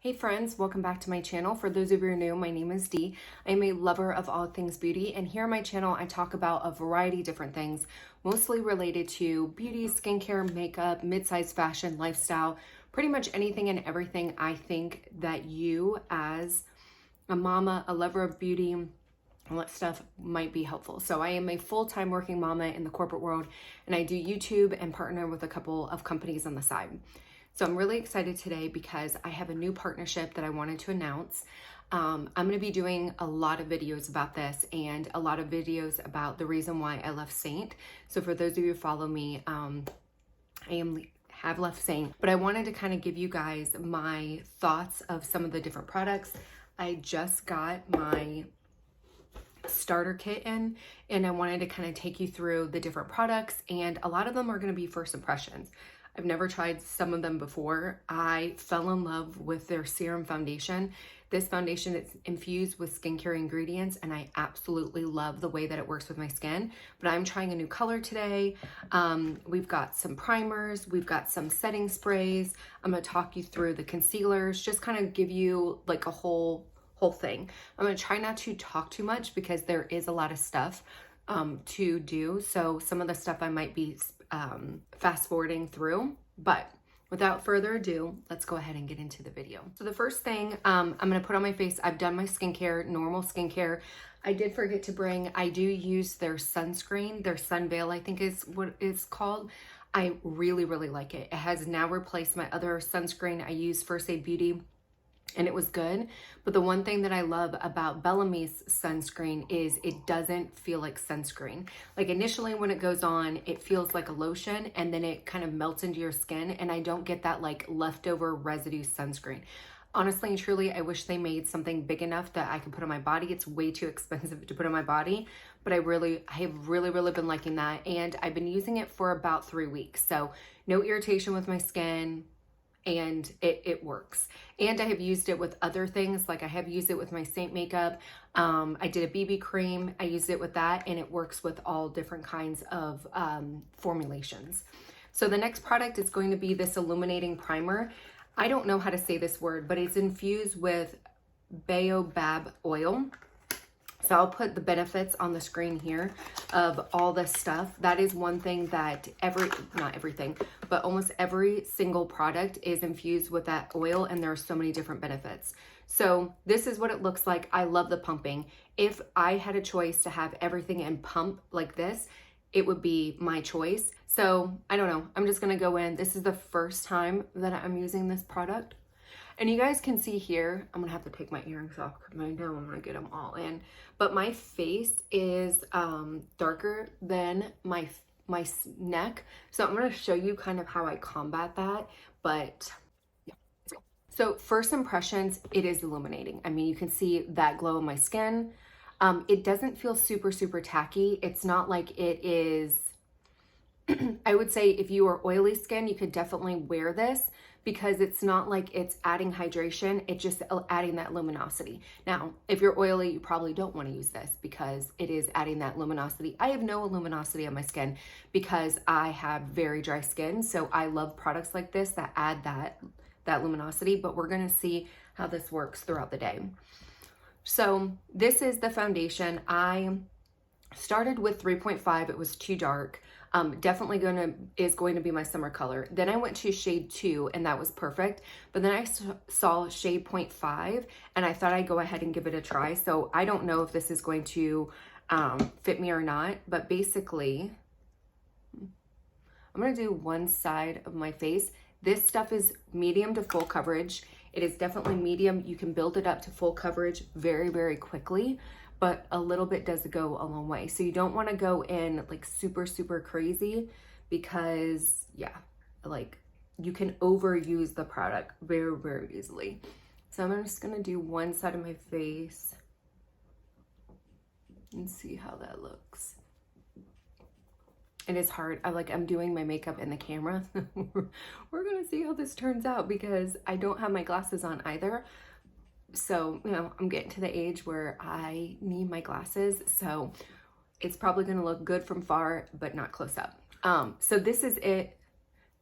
Hey friends, welcome back to my channel. For those of you who are new, my name is Dee. I am a lover of all things beauty, and here on my channel I talk about a variety of different things, mostly related to beauty, skincare, makeup, mid-sized fashion, lifestyle, pretty much anything and everything I think that you as a mama, a lover of beauty, all that stuff might be helpful. So I am a full-time working mama in the corporate world, and I do YouTube and partner with a couple of companies on the side. So I'm really excited today because I have a new partnership that I wanted to announce. I'm going to be doing a lot of videos about this and a lot of videos about the reason why I left Seint. So for those of you who follow me, have left Seint, but I wanted to kind of give you guys my thoughts of some of the different products. I just got my starter kit in, and I wanted to kind of take you through the different products, and a lot of them are going to be first impressions. I've never tried some of them before. I fell in love with their serum foundation. This foundation is infused with skincare ingredients, and I absolutely love the way that it works with my skin. But I'm trying a new color today. We've got some primers, we've got some setting sprays. I'm gonna talk you through the concealers, just kind of give you like a whole thing. I'm gonna try not to talk too much because there is a lot of stuff to do. So some of the stuff I might be fast forwarding through, but without further ado, let's go ahead and get into the video. So the first thing I'm gonna put on my face, I've done my skincare, normal skincare. I did forget to bring, I do use their sunscreen, their Sun Veil, I think is what it's called. I really like it. It has now replaced my other sunscreen I used First Aid Beauty, and it was good. But the one thing that I love about Bellame's sunscreen is it doesn't feel like sunscreen. Like initially when it goes on, it feels like a lotion, and then it kind of melts into your skin, and I don't get that like leftover residue sunscreen. Honestly and truly, I wish they made something big enough that I could put on my body. It's way too expensive to put on my body, but I have really been liking that, and I've been using it for about 3 weeks. So no irritation with my skin, and it works. And I have used it with other things, like I have used it with my Seint makeup. I did a BB cream, I used it with that, and it works with all different kinds of formulations. So the next product is going to be this illuminating primer. I don't know how to say this word, but it's infused with baobab oil. So I'll put the benefits on the screen here of all this stuff. That is one thing that not everything, but almost every single product is infused with that oil, and there are so many different benefits. So this is what it looks like. I love the pumping. If I had a choice to have everything in pump like this, it would be my choice. So I don't know, I'm just gonna go in. This is the first time that I'm using this product. And you guys can see here, I'm gonna have to take my earrings off because I don't want to get them all in. But my face is darker than my neck. So I'm gonna show you kind of how I combat that. But yeah, let's go. So first impressions, it is illuminating. I mean, you can see that glow in my skin. It doesn't feel super tacky. It's not like it is, I would say if you are oily skin, you could definitely wear this because it's not like it's adding hydration, it's just adding that luminosity. Now, if you're oily, you probably don't want to use this because it is adding that luminosity. I have no luminosity on my skin because I have very dry skin, so I love products like this that add that luminosity, but we're gonna see how this works throughout the day. So this is the foundation. I started with 3.5, it was too dark. Definitely is going to be my summer color. Then I went to shade 2, and that was perfect. But then I saw shade 0.5, and I thought I'd go ahead and give it a try. So I don't know if this is going to fit me or not, but basically, I'm gonna do one side of my face. This stuff is medium to full coverage. It is definitely medium. You can build it up to full coverage very quickly, but a little bit does go a long way. So you don't want to go in like super crazy because yeah, like you can overuse the product very easily. So I'm just gonna do one side of my face and see how that looks. It is hard. I'm doing my makeup in the camera. We're gonna see how this turns out because I don't have my glasses on either. So, you know, I'm getting to the age where I need my glasses. So it's probably going to look good from far, but not close up. So this is it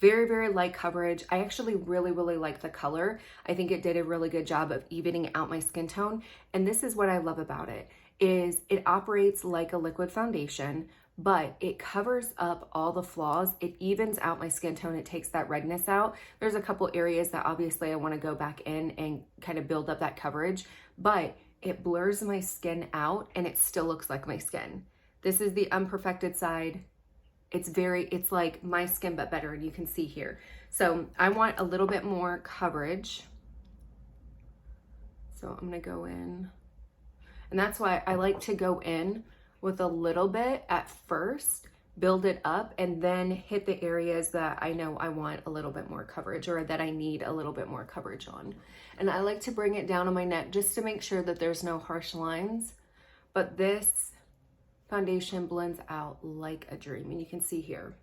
Very, very light coverage. I actually really, really like the color. I think it did a really good job of evening out my skin tone. And this is what I love about it, is it operates like a liquid foundation, but it covers up all the flaws. It evens out my skin tone. It takes that redness out. There's a couple areas that obviously I want to go back in and kind of build up that coverage, but it blurs my skin out and it still looks like my skin. This is the unperfected side. It's like my skin, but better. And you can see here. So I want a little bit more coverage. So I'm going to go in. And that's why I like to go in with a little bit at first, build it up, and then hit the areas that I know I want a little bit more coverage, or that I need a little bit more coverage on. And I like to bring it down on my neck just to make sure that there's no harsh lines. But this foundation blends out like a dream. And you can see here,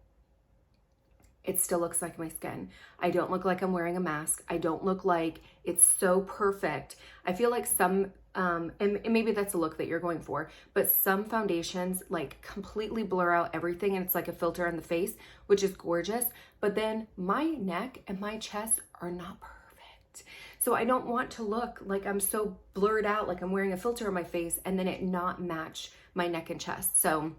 it still looks like my skin. I don't look like I'm wearing a mask. I don't look like it's so perfect. I feel like some, and maybe that's a look that you're going for, but some foundations like completely blur out everything and it's like a filter on the face, which is gorgeous. But then my neck and my chest are not perfect. So I don't want to look like I'm so blurred out, like I'm wearing a filter on my face, and then it not match my neck and chest. So I'm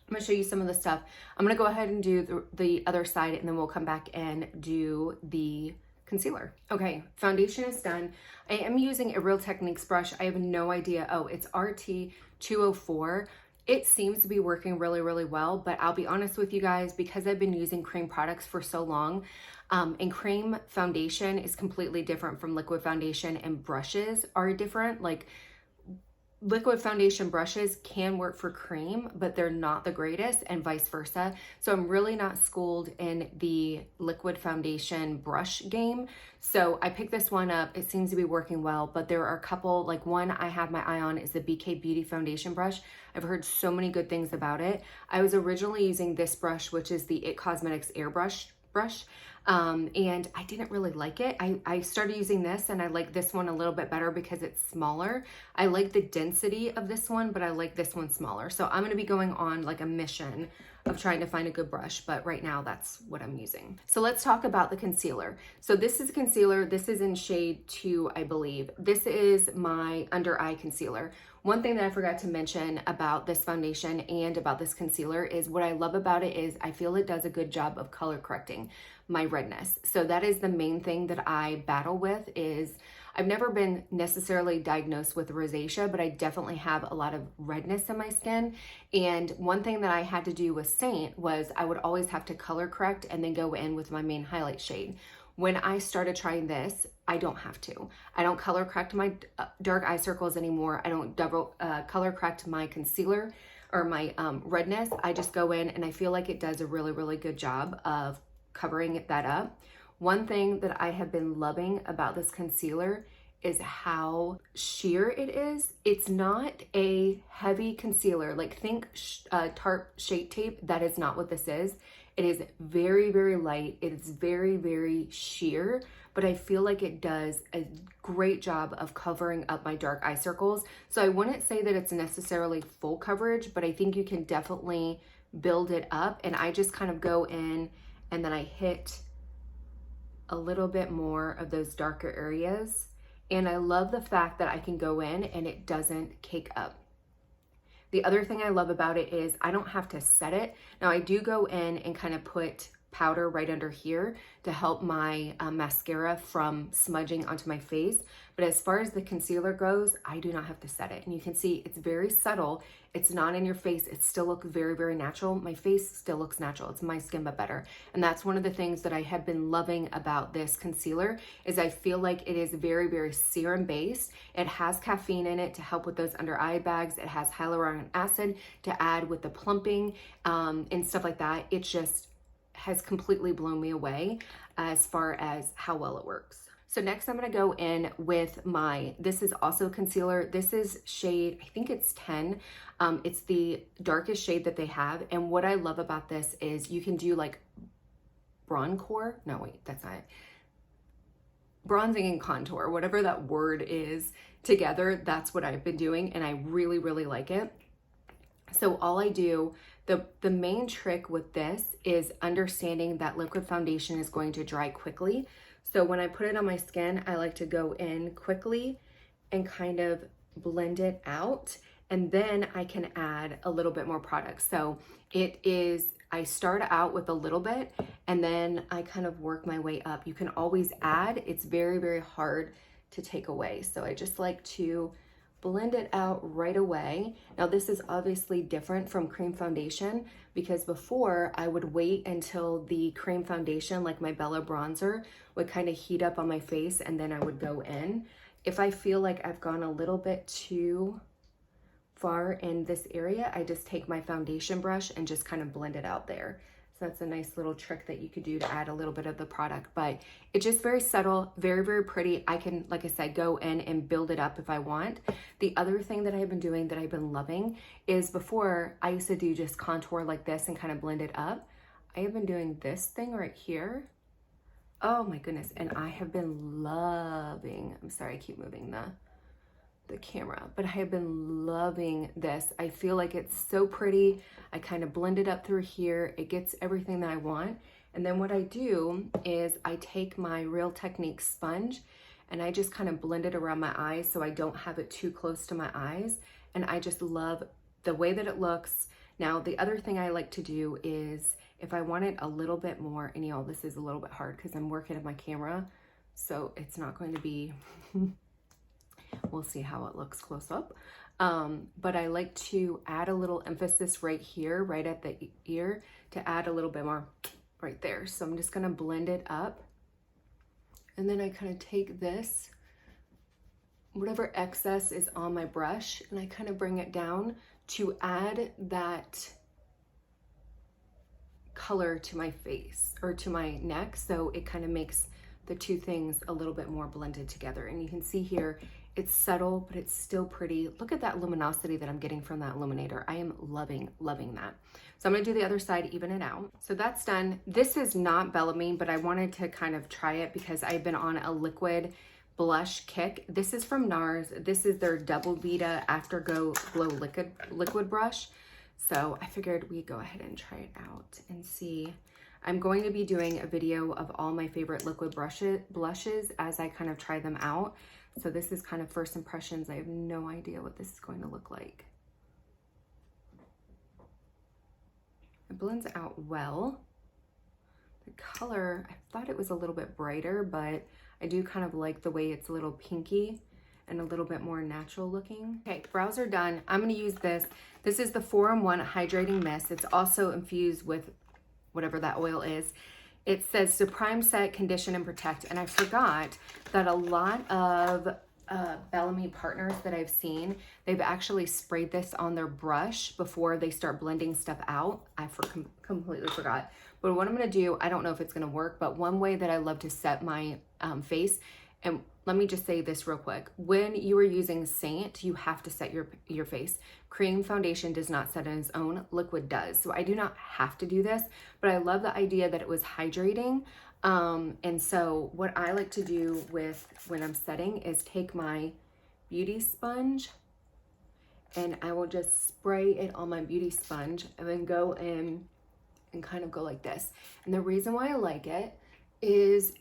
gonna show you some of the stuff. I'm gonna go ahead and do the other side, and then we'll come back and do the concealer. Okay, foundation is done. I am using a Real Techniques brush. I have no idea. Oh, it's RT 204. It seems to be working really, really well, but I'll be honest with you guys, because I've been using cream products for so long, and cream foundation is completely different from liquid foundation, and brushes are different. Like, liquid foundation brushes can work for cream, but they're not the greatest, and vice versa. So I'm really not schooled in the liquid foundation brush game. So I picked this one up. It seems to be working well, but there are a couple, like one I have my eye on is the BK Beauty foundation brush. I've heard so many good things about it. I was originally using this brush, which is the It Cosmetics Airbrush brush. And I didn't really like it. I started using this, and I like this one a little bit better because it's smaller. I like the density of this one, but I like this one smaller. So I'm going to be going on like a mission of trying to find a good brush, but right now that's what I'm using. So let's talk about the concealer. So this is concealer. This is in shade 2, I believe. This is my under eye concealer. One thing that I forgot to mention about this foundation and about this concealer is what I love about it is I feel it does a good job of color correcting my redness. So that is the main thing that I battle with. Is I've never been necessarily diagnosed with rosacea, but I definitely have a lot of redness in my skin. And one thing that I had to do with Seint was I would always have to color correct and then go in with my main highlight shade. When I started trying this, I don't have to. I don't color correct my dark eye circles anymore. I don't double color correct my concealer or my redness. I just go in and I feel like it does a really, really good job of covering that up. One thing that I have been loving about this concealer is how sheer it is. It's not a heavy concealer. Like think Tarte Shape Tape. That is not what this is. It is very, very light. It is very, very sheer, but I feel like it does a great job of covering up my dark eye circles. So I wouldn't say that it's necessarily full coverage, but I think you can definitely build it up. And I just kind of go in and then I hit a little bit more of those darker areas. And I love the fact that I can go in and it doesn't cake up. The other thing I love about it is I don't have to set it. Now I do go in and kind of put powder right under here to help my mascara from smudging onto my face. But as far as the concealer goes, I do not have to set it. And you can see it's very subtle. It's not in your face. It still looks very, very natural. My face still looks natural. It's my skin, but better. And that's one of the things that I have been loving about this concealer is I feel like it is very, very serum based. It has caffeine in it to help with those under eye bags. It has hyaluronic acid to add with the plumping and stuff like that. It just has completely blown me away as far as how well it works. So next I'm gonna go in with this is also concealer. This is shade, I think it's 10. It's the darkest shade that they have. And what I love about this is you can do like bronzer. No, wait, that's not it. Bronzing and contour, whatever that word is together, that's what I've been doing. And I really, really like it. So all I do, The main trick with this is understanding that liquid foundation is going to dry quickly. So when I put it on my skin, I like to go in quickly and kind of blend it out, and then I can add a little bit more product. So I start out with a little bit and then I kind of work my way up. You can always add, it's very, very hard to take away. So I just like to blend it out right away. Now this is obviously different from cream foundation, because before I would wait until the cream foundation, like my Bella bronzer, would kind of heat up on my face and then I would go in. If I feel like I've gone a little bit too far in this area, I just take my foundation brush and just kind of blend it out there. So that's a nice little trick that you could do to add a little bit of the product, but it's just very subtle, very, very pretty. I can, like I said, go in and build it up if I want. The other thing that I've been doing that I've been loving is, before I used to do just contour like this and kind of blend it up. I have been doing this thing right here. Oh my goodness. And I have been loving, I'm sorry, I keep moving the camera, but I have been loving this. I feel like it's so pretty. I kind of blend it up through here. It gets everything that I want. And then what I do is I take my Real Technique sponge and I just kind of blend it around my eyes so I don't have it too close to my eyes. And I just love the way that it looks. Now, the other thing I like to do is, if I want it a little bit more, and y'all, this is a little bit hard because I'm working at my camera, so it's not going to be, we'll see how it looks close up. But I like to add a little emphasis right here, right at the ear, to add a little bit more right there. So I'm just gonna blend it up. And then I kind of take this, whatever excess is on my brush, and I kind of bring it down to add that color to my face, or to my neck. So it kind of makes the two things a little bit more blended together. And you can see here, it's subtle, but it's still pretty. Look at that luminosity that I'm getting from that illuminator. I am loving, loving that. So I'm gonna do the other side, even it out. So that's done. This is not Bellame, but I wanted to kind of try it because I've been on a liquid blush kick. This is from NARS. This is their Double Vita Afterglow liquid brush. So I figured we'd go ahead and try it out and see. I'm going to be doing a video of all my favorite liquid blushes as I kind of try them out. So this is kind of first impressions. I have no idea what this is going to look like. It blends out well. The color, I thought it was a little bit brighter, but I do kind of like the way it's a little pinky and a little bit more natural looking. Okay, brows are done. I'm gonna use this. This is the 4-in-1 Hydrating Mist. It's also infused with whatever that oil is. It says to prime, set, condition, and protect. And I forgot that a lot of Bellame partners that I've seen, they've actually sprayed this on their brush before they start blending stuff out. I completely forgot. But what I'm gonna do, I don't know if it's gonna work, but one way that I love to set my face, and let me just say this real quick. When you are using Seint, you have to set your face. Cream foundation does not set on its own, liquid does. So I do not have to do this, but I love the idea that it was hydrating. And so what I like to do when I'm setting is take my beauty sponge and I will just spray it on my beauty sponge and then go in and kind of go like this. And the reason why I like it is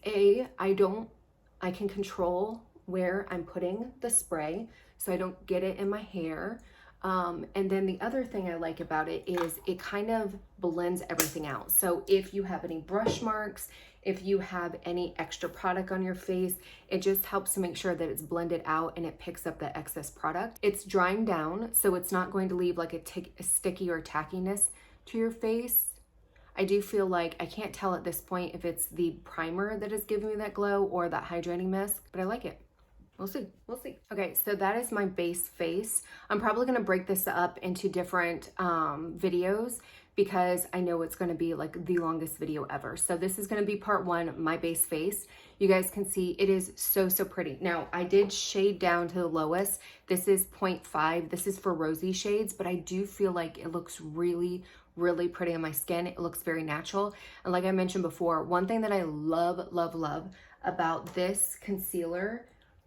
I can control where I'm putting the spray so I don't get it in my hair. And then the other thing I like about it is it kind of blends everything out. So if you have any brush marks, if you have any extra product on your face, it just helps to make sure that it's blended out and it picks up the excess product. It's drying down, so it's not going to leave like a sticky or tackiness to your face. I do feel like, I can't tell at this point if it's the primer that is giving me that glow or that hydrating mist, but I like it. We'll see, we'll see. Okay, so that is my base face. I'm probably gonna break this up into different videos because I know it's gonna be like the longest video ever. So this is gonna be part 1, my base face. You guys can see it is so, so pretty. Now, I did shade down to the lowest. This is 0.5. This is for rosy shades, but I do feel like it looks really, really pretty on my skin. It looks very natural. And like I mentioned before, one thing that I love, love, love about this concealer,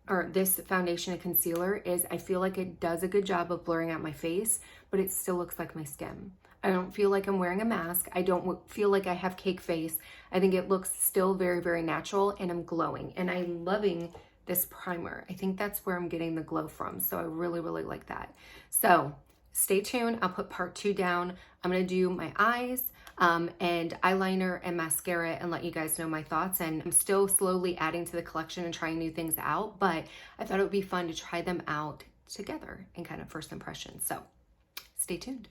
or this foundation and concealer, is I feel like it does a good job of blurring out my face, but it still looks like my skin. I don't feel like I'm wearing a mask. I don't feel like I have cake face. I think it looks still very, very natural, and I'm glowing, and I'm loving this primer. I think that's where I'm getting the glow from. So I really, really like that. So stay tuned. I'll put part 2 down. I'm going to do my eyes and eyeliner and mascara and let you guys know my thoughts. And I'm still slowly adding to the collection and trying new things out, but I thought it would be fun to try them out together and kind of first impressions. So stay tuned.